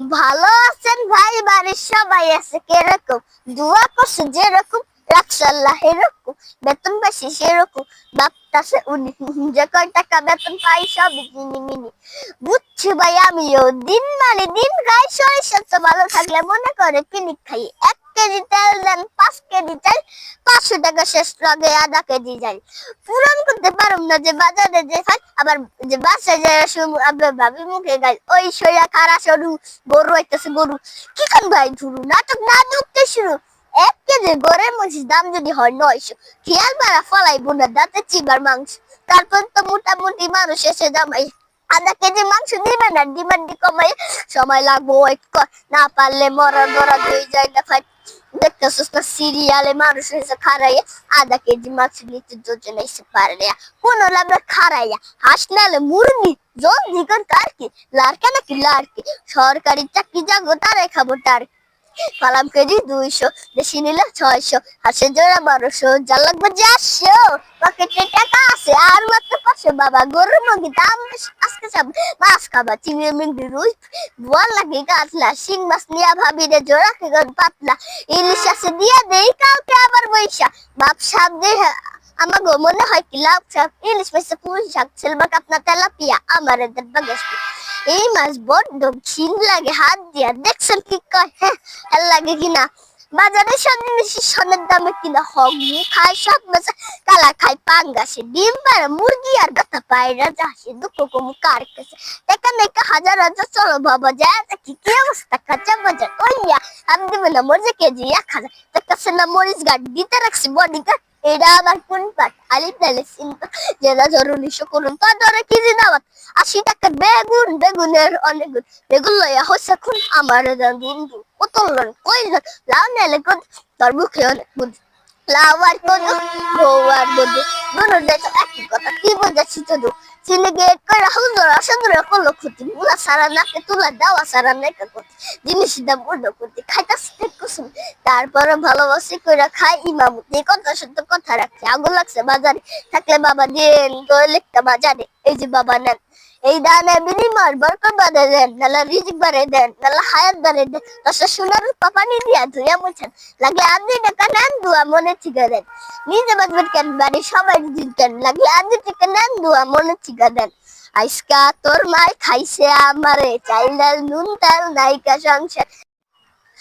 ভালো আছেন ভাই? বাড়ির সবাই আছে কিরকম? দোয়া করছে যেরকম, রাখছে আল্লাহ এরকম। বেতন বেশি সেরকম ভাবতাছে উনি। যে কয় টাকা বেতন পাই সব মিনি বুঝছি ভাই। আমিও দিন মানে দিন খাই সরিষার তো ভালো থাকলে মনে করে পিনিক খাই। 1 কেজি তেল দেন, 5 কেজি তেল, 500 টাকা শেষ লাগে, আধা কেজি যাই পূরণ করতে পারুম না। যে বাজারে যে খাই আবার, যে বাসায় যায় আপনার ভাবি মুখে গাই ওই সইয়া খারা সরু গরু হইতেছে গরু। কি খান ভাই ধরু নাটক না ঢুকতে শুরু। 1 কেজি গরের মধ্যে দাম যদি হয় 900, খেয়াল মারা ফলাই বোনা দাঁতে চিবার মাংস। তারপর তো মোটামুটি মানুষ এসে জামাই আধা 1 কেজি মাংস দিবে না, ডিমান্ডি কমাই সময় লাগবো ওয়েট কর। না পারলে মরার মরা হয়ে যায় না ভাই। দেখতেছিস না সিরিয়ালে মানুষ এসে খারাইয়া আধা 1 কেজি মাংস নিতে যোজনা এসে পারে না। কোন লাভে খারাইয়া হাঁস নালে মুরগি জন দিগন কার কি লারকে নাকি লারকে। সরকারি চাকরি যাবো তারাই খাবো টার। কালাম কেজি 200, দেশি নিলে 600, হাঁসের জোড়া 1200, যা লাগবে 400। পকেটে টাকা আছে আর মাত্র 500। বাবা গরুর মুরগি দাম আজকে সব মাছ খাবা, চিংড়ি মিংড়ি রুই বোয়াল লাগে কাতলা, শিং মাছ নিয়ে ভাবি রে জোড়া খেগন পাতলা। ইলিশ আছে দিয়ে দেই কাউকে আবার বৈশা বাপ সাপ দিয়ে আমাকে মনে হয় কি লাভ সাপ। ইলিশ মাছ পুঁই শাক সিলভার কাতলা তেলাপিয়া আমার এদের বাগেশ। এই মাছ বড্ড ঘিন লাগে হাত দিয়া, দেখছেন কি কয়? হ্যাঁ লাগে কিনা। বাজারে সব জিনিস সোনার দামে কিনা হগু খায় সব মাছ, কালা খায় পাঙ্গাসে, ডিম পাড়া মুরগি আর গাথা পায়রা যাসে। দুঃখ কমু কার কাছে টাকা মেকা হাজার হাজার। চলো বাবা যায় দেখি কি অবস্থা কাঁচা বাজার। ওই মিয়া আমি দেবে না মরিচ কেজি 1,000, দেখতেছেন না মরিচ গার্ড দিতে রাখছি বডি গার্ড। এটা আবার কোন পাট আলিপ ডালে চিন্তা যেটা জরুরি করুন তো ধরে কেজি দাওয়াত। 80 টাকা বেগুন, বেগুনের অনেক গুণ। বেগুন লইয়া হচ্ছে খুন আমার বন্ধু কত কই লাউ নেলে কত তোর মুখে অনেক বুদ্ধি। লাউ আর কত বউ আর বন্ধু দুটোর তো একই কথা। কি বোঝাচ্ছি তো চিনে গিয়ে করে হুজুর অসুন্দর করলো ক্ষতি। মুলা সারা নাকে তুলা দেওয়া সারা নাকে ক্ষতি। জিনিস দাম অন্য ক্ষতি খাইতাছি কুসুম। তারপরে ভালোবাসি কইরা খাই ইমামতি, কথা সত্য কথা রাখছে। আগুন লাগছে বাজারে থাকলে বাবা দিন লিখতে বাজারে। এই যে বাবা নেন এই দানের বিনিময় বরকত বাড়ে দেন, নালা রিজিক বাড়ে দেন, নালা হায়াত বাড়ে দেন। দশটা সোনার পানি দিয়া ধুইয়া মুছেন, লাগলে 2 টাকা নেন দুয়া মনে ঠিকা দেন। নিজে বাঁচবেন কেন বাড়ি সবাই দিন কেন, লাগলে 2 টাকা নেন দুয়া মনে ঠিকা দেন। আইসকা তোর মায় খাইছে আমারে চাইলাল নুন তাল নাইকা সংসার।